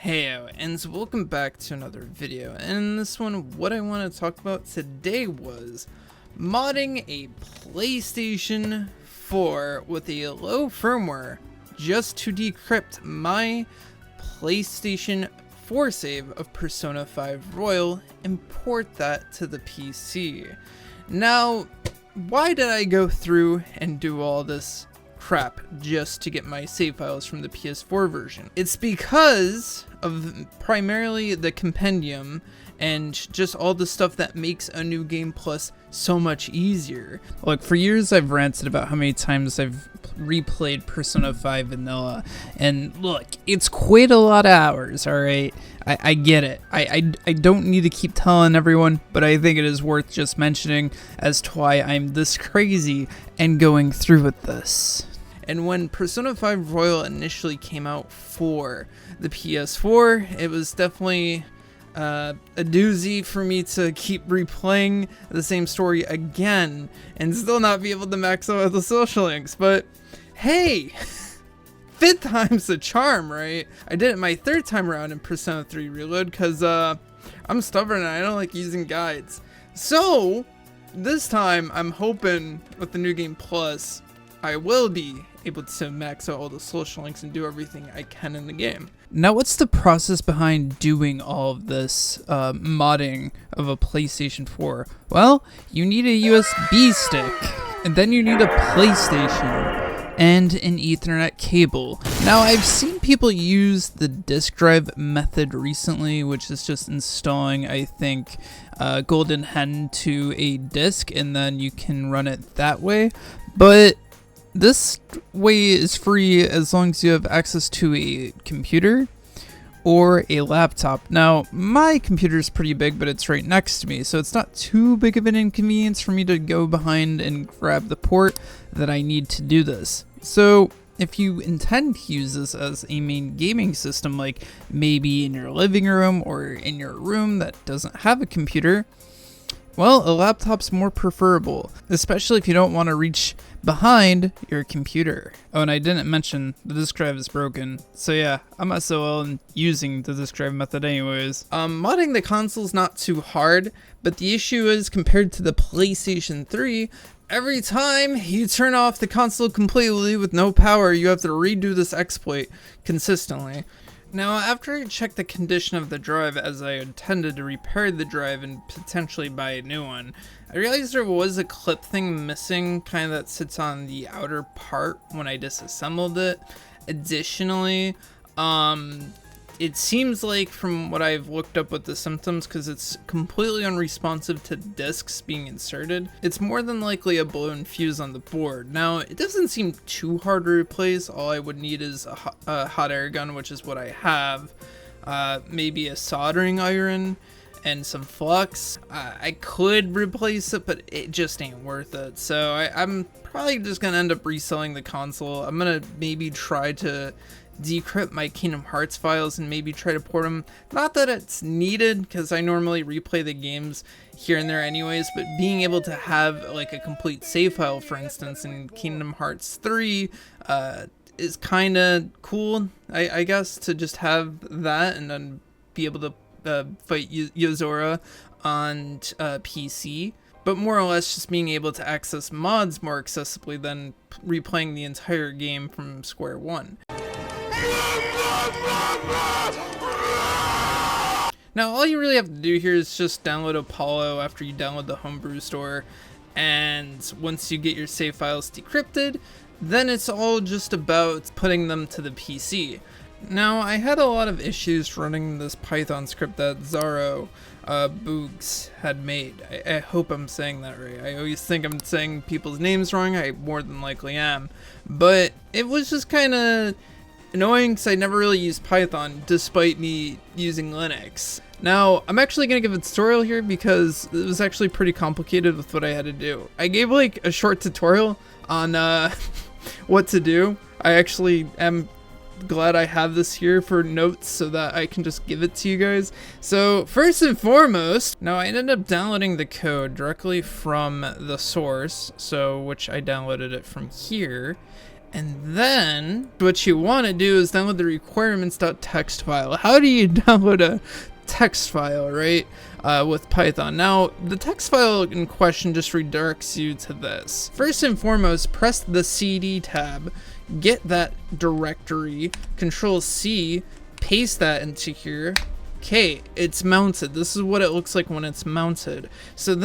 Heyo, and so welcome back to another video. And in this one, what I want to talk about today was modding a PlayStation 4 with a low firmware just to decrypt my PlayStation 4 save of Persona 5 Royal and port that to the PC. Now, why did I go through and do all this crap just to get my save files from the PS4 version? It's because of primarily the compendium and just all the stuff that makes a new game plus so much easier. Look, for years I've ranted about how many times I've replayed Persona 5 Vanilla, and look, it's quite a lot of hours, alright? I get it. I don't need to keep telling everyone, but I think it is worth just mentioning as to why I'm this crazy and going through with this. And when Persona 5 Royal initially came out for the PS4, it was definitely a doozy for me to keep replaying the same story again and still not be able to max out the social links. But hey, fifth time's the charm, right? I did it my third time around in Persona 3 Reload because I'm stubborn and I don't like using guides. So this time I'm hoping with the New Game Plus I will be able to max out all the social links and do everything I can in the game. Now, what's the process behind doing all of this modding of a PlayStation 4? Well, you need a USB stick, and then you need a PlayStation, and an Ethernet cable. Now, I've seen people use the disk drive method recently, which is just installing, I think, Golden Hen to a disk, and then you can run it that way. But this way is free as long as you have access to a computer or a laptop. Now, my computer is pretty big, but it's right next to me, so it's not too big of an inconvenience for me to go behind and grab the port that I need to do this. So if you intend to use this as a main gaming system, like maybe in your living room or in your room that doesn't have a computer, well, a laptop's more preferable, especially if you don't want to reach behind your computer. Oh, and I didn't mention the disk drive is broken, so yeah, I'm SOL in using the disk drive method anyways. Modding the console's not too hard, but the issue is compared to the PlayStation 3, every time you turn off the console completely with no power, you have to redo this exploit consistently. Now, after I checked the condition of the drive, as I intended to repair the drive and potentially buy a new one, I realized there was a clip thing missing, kind of that sits on the outer part when I disassembled it. Additionally, it seems like from what I've looked up with the symptoms, because it's completely unresponsive to discs being inserted, it's more than likely a blown fuse on the board. Now, it doesn't seem too hard to replace. All I would need is a hot air gun, which is what I have, maybe a soldering iron, and some flux. I could replace it, but it just ain't worth it. So I'm probably just gonna end up reselling the console. I'm gonna maybe try to decrypt my Kingdom Hearts files and maybe try to port them. Not that it's needed, because I normally replay the games here and there anyways, but being able to have like a complete save file, for instance, in Kingdom Hearts 3 is kind of cool, I guess, to just have that and then be able to fight Yozora on PC. But more or less just being able to access mods more accessibly than replaying the entire game from square one. Now, all you really have to do here is just download Apollo after you download the homebrew store, and once you get your save files decrypted, then it's all just about putting them to the PC. Now, I had a lot of issues running this Python script that Zaro Boogs had made. I hope I'm saying that right. I always think I'm saying people's names wrong. I more than likely am. But it was just kind of annoying because I never really used Python despite me using Linux. Now, I'm actually going to give a tutorial here because it was actually pretty complicated with what I had to do. I gave like a short tutorial on what to do. I actually am glad I have this here for notes so that I can just give it to you guys. So first and foremost, now I ended up downloading the code directly from the source, so which I downloaded it from here. And then what you want to do is download the requirements.txt file. How do you download a text file, right? With Python. Now, the text file in question just redirects you to this. First and foremost, press the CD tab, get that directory, Control C, paste that into here. Okay, it's mounted. This is what it looks like when it's mounted. So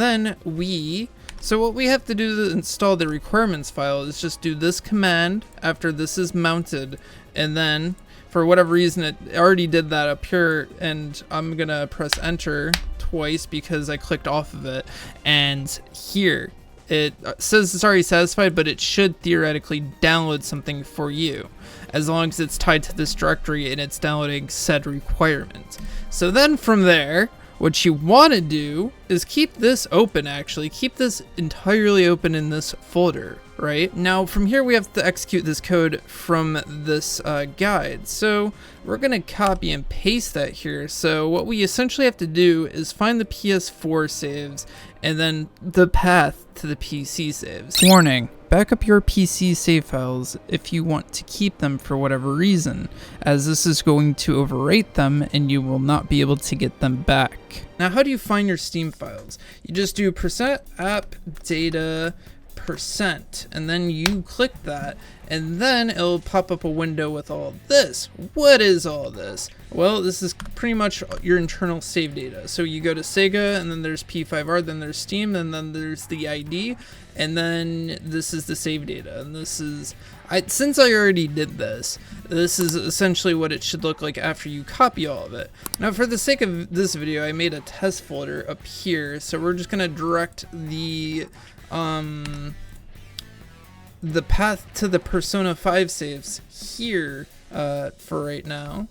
what we have to do to install the requirements file is just do this command after this is mounted, and then for whatever reason it already did that up here, and I'm gonna press enter twice because I clicked off of it, and here it says it's already satisfied, but it should theoretically download something for you as long as it's tied to this directory and it's downloading said requirement. So then from there, what you want to do is keep this open, actually. Keep this entirely open in this folder, right? Now, from here, we have to execute this code from this guide. So we're going to copy and paste that here. So what we essentially have to do is find the PS4 saves and then the path to the PC saves. Warning. Back up your PC save files if you want to keep them for whatever reason, as this is going to overwrite them and you will not be able to get them back. Now, how do you find your Steam files? You just do %appdata %, and then you click that, and then it'll pop up a window with all this. What is all this? Well, this is pretty much your internal save data. So you go to Sega, and then there's P5R, then there's Steam, and then there's the ID, and then this is the save data. And this is, since I already did this, this is essentially what it should look like after you copy all of it. Now, for the sake of this video, I made a test folder up here, so we're just gonna direct the path to the Persona 5 saves here for right now.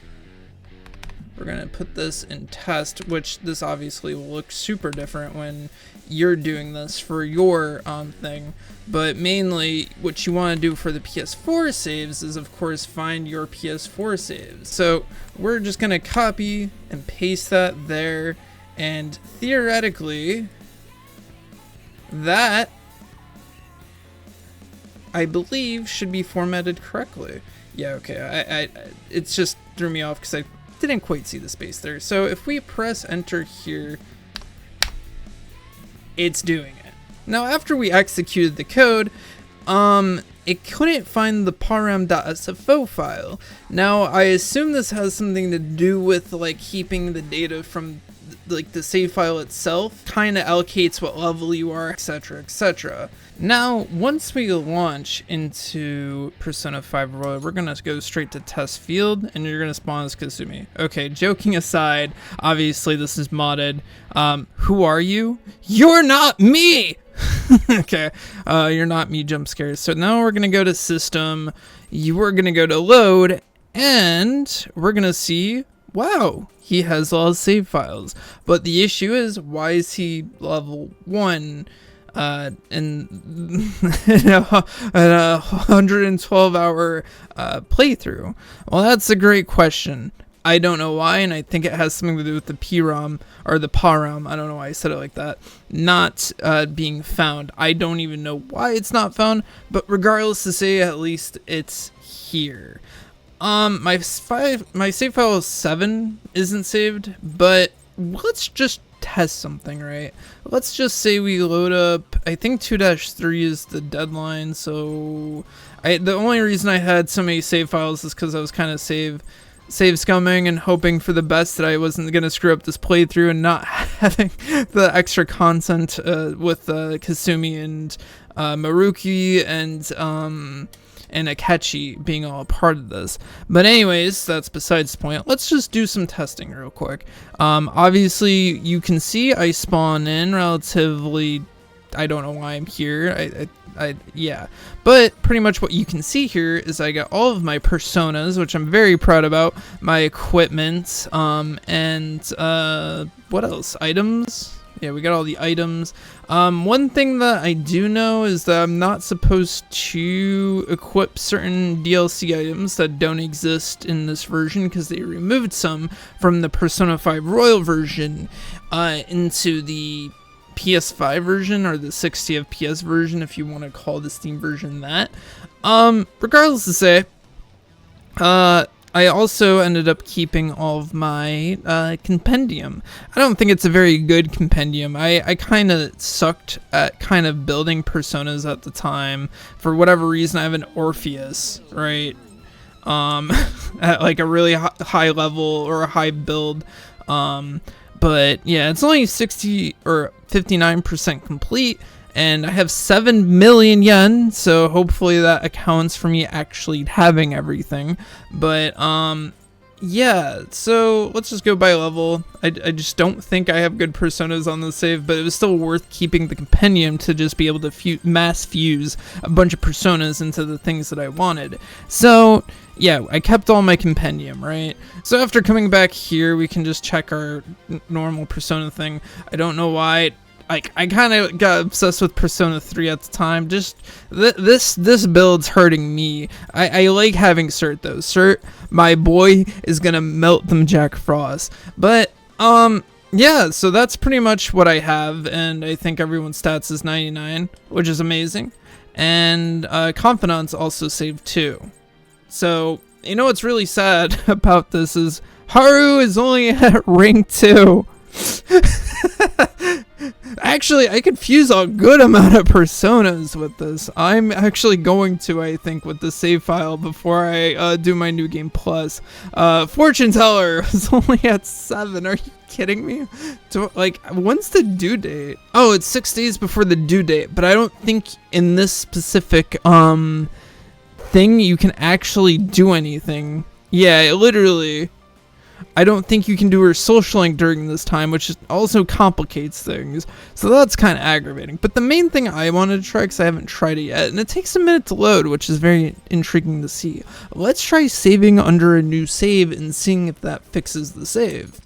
We're gonna put this in test, which this obviously will look super different when you're doing this for your thing, but mainly what you want to do for the PS4 saves is of course find your PS4 saves. So we're just gonna copy and paste that there, and theoretically that I believe should be formatted correctly. Yeah, okay, it just threw me off because I didn't quite see the space there. So if we press enter here, it's doing it. Now, after we executed the code, it couldn't find the param.sfo file. Now, I assume this has something to do with like keeping the data from like the save file itself, kind of allocates what level you are, etc, etc. Now, once we launch into Persona 5 Royal, we're gonna go straight to test field, and you're gonna spawn as Kasumi. Okay, joking aside, obviously this is modded. Who are you? You're not me! Okay, you're not me jump scares. So now we're gonna go to system, we're gonna go to load, and we're gonna see, wow, he has all his save files. But the issue is, why is he level 1 in a 112-hour playthrough? Well, that's a great question. I don't know why, and I think it has something to do with the PROM, or the PROM, I don't know why I said it like that, not being found. I don't even know why it's not found, but regardless to say, at least it's here. My save file 7 isn't saved, but let's just test something, right? Let's just say we load up, I think 2-3 is the deadline, so the only reason I had so many save files is because I was kind of save scumming and hoping for the best that I wasn't going to screw up this playthrough and not having the extra content with Kasumi and Maruki and Akechi being all a part of this. But anyways, that's besides the point. Let's just do some testing real quick. Obviously, you can see I spawn in relatively, I don't know why I'm here. Yeah, but pretty much what you can see here is I got all of my personas, which I'm very proud about, my equipment, and what else? Items? Yeah, we got all the items. One thing that I do know is that I'm not supposed to equip certain DLC items that don't exist in this version because they removed some from the Persona 5 Royal version into the PS5 version, or the 60 FPS version, if you want to call the Steam version that. Regardless to say, I also ended up keeping all of my compendium. I don't think it's a very good compendium. I kind of sucked at kind of building personas at the time. For whatever reason, I have an Orpheus, right? At like a really high level or a high build. But yeah, it's only 60 or 59% complete. And I have 7 million yen, so hopefully that accounts for me actually having everything. But, yeah, so let's just go by level. I just don't think I have good personas on the save, but it was still worth keeping the compendium to just be able to mass fuse a bunch of personas into the things that I wanted. So, yeah, I kept all my compendium, right? So after coming back here, we can just check our normal persona thing. I don't know why. Like, I kind of got obsessed with Persona 3 at the time. Just this build's hurting me. I like having Cert though. Cert, my boy, is gonna melt them Jack Frost. But yeah, so that's pretty much what I have, and I think everyone's stats is 99, which is amazing. And Confidants also saved too. So you know what's really sad about this is Haru is only at rank 2. Actually, I could fuse a good amount of personas with this. I'm actually going to, I think, with the save file before I do my New Game Plus. Fortune Teller is only at 7. Are you kidding me? Like, when's the due date? Oh, it's 6 days before the due date, but I don't think in this specific thing you can actually do anything. Yeah, literally. I don't think you can do her social link during this time, which also complicates things. So that's kind of aggravating. But the main thing I wanted to try, because I haven't tried it yet, and it takes a minute to load, which is very intriguing to see. Let's try saving under a new save and seeing if that fixes the save.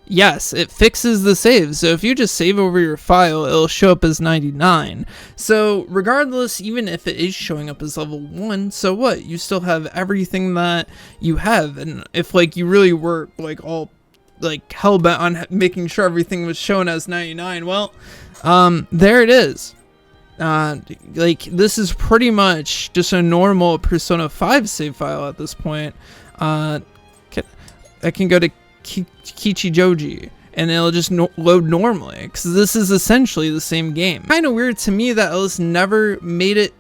Yes, it fixes the save. So if you just save over your file, it'll show up as 99. So regardless, even if it is showing up as level 1, so what? You still have everything that you have. And if like you really were like all like hell-bent on making sure everything was shown as 99, well, there it is. Like this is pretty much just a normal Persona 5 save file at this point. I can go to Kichijoji and it'll just load normally, because this is essentially the same game. Kind of weird to me that Atlus never made it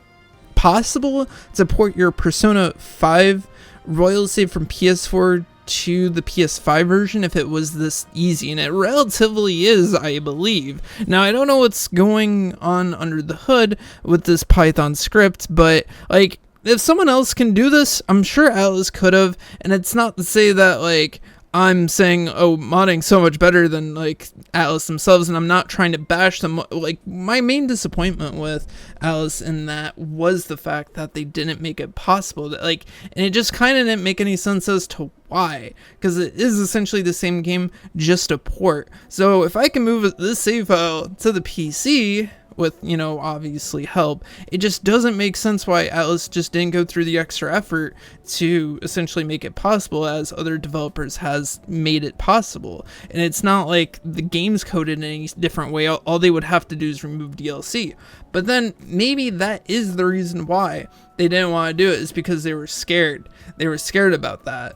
possible to port your Persona 5 Royal save from PS4 to the PS5 version if it was this easy, and it relatively is, I believe. Now I don't know what's going on under the hood with this Python script, but like if someone else can do this, I'm sure Atlus could have. And it's not to say that like I'm saying, oh, modding's so much better than like Atlus themselves, and I'm not trying to bash them. Like my main disappointment with Atlus in that was the fact that they didn't make it possible. That like, and it just kind of didn't make any sense as to why, because it is essentially the same game, just a port. So if I can move this save file to the PC with, you know, obviously help, it just doesn't make sense why Atlus just didn't go through the extra effort to essentially make it possible as other developers has made it possible. And it's not like the game's coded in any different way. All they would have to do is remove DLC. But then maybe that is the reason why they didn't want to do it, is because they were scared. They were scared about that.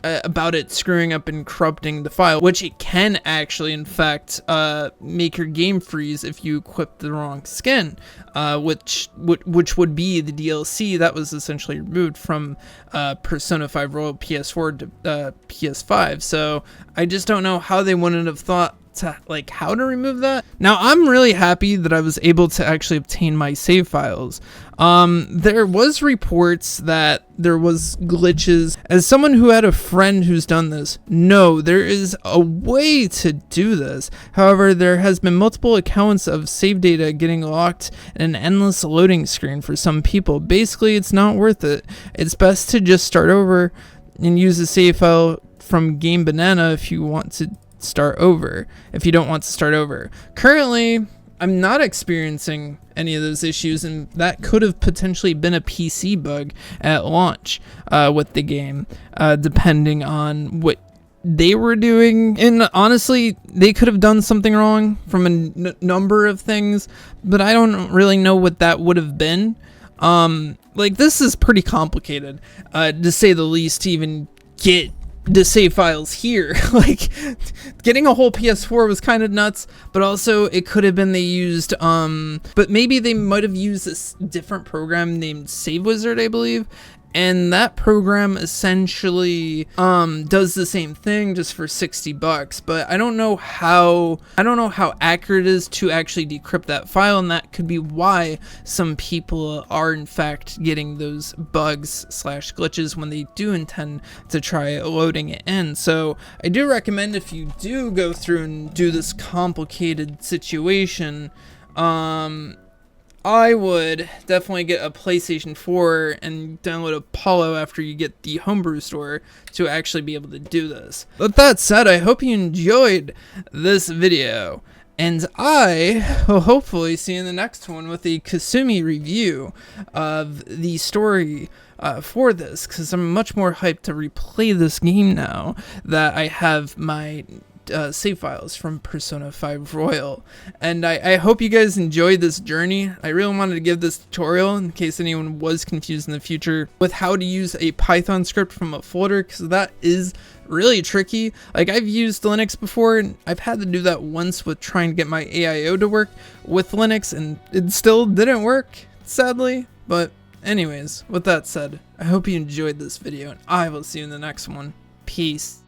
About it screwing up and corrupting the file, which it can actually, in fact, make your game freeze if you equip the wrong skin, which would be the DLC that was essentially removed from Persona 5 Royal PS4 to PS5. So I just don't know how they wouldn't have thought to like how to remove that. Now I'm really happy that I was able to actually obtain my save files. There was reports that there was glitches. As someone who had a friend who's done this, no, there is a way to do this. However, there has been multiple accounts of save data getting locked and an endless loading screen for some people. Basically, it's not worth it. It's best to just start over and use a save file from Game Banana if you want to start over, if you don't want to start over. Currently, I'm not experiencing any of those issues, and that could have potentially been a PC bug at launch with the game, depending on what they were doing. And honestly, they could have done something wrong from a number of things, but I don't really know what that would have been. Like, this is pretty complicated, to say the least, to even get to save files here. Like, getting a whole PS4 was kind of nuts, but also it could have been they used, but maybe they might have used this different program named Save Wizard, I believe. And that program essentially does the same thing just for $60, but I don't know how accurate it is to actually decrypt that file, and that could be why some people are in fact getting those bugs slash glitches when they do intend to try loading it in. So I do recommend, if you do go through and do this complicated situation, I would definitely get a PlayStation 4 and download Apollo after you get the homebrew store to actually be able to do this. With that said, I hope you enjoyed this video, and I will hopefully see you in the next one with a Kasumi review of the story for this, because I'm much more hyped to replay this game now that I have my save files from Persona 5 Royal. And I hope you guys enjoyed this journey. I really wanted to give this tutorial in case anyone was confused in the future with how to use a Python script from a folder, because that is really tricky. Like, I've used Linux before, and I've had to do that once with trying to get my AIO to work with Linux, and it still didn't work, sadly. But anyways, with that said, I hope you enjoyed this video, and I will see you in the next one. Peace.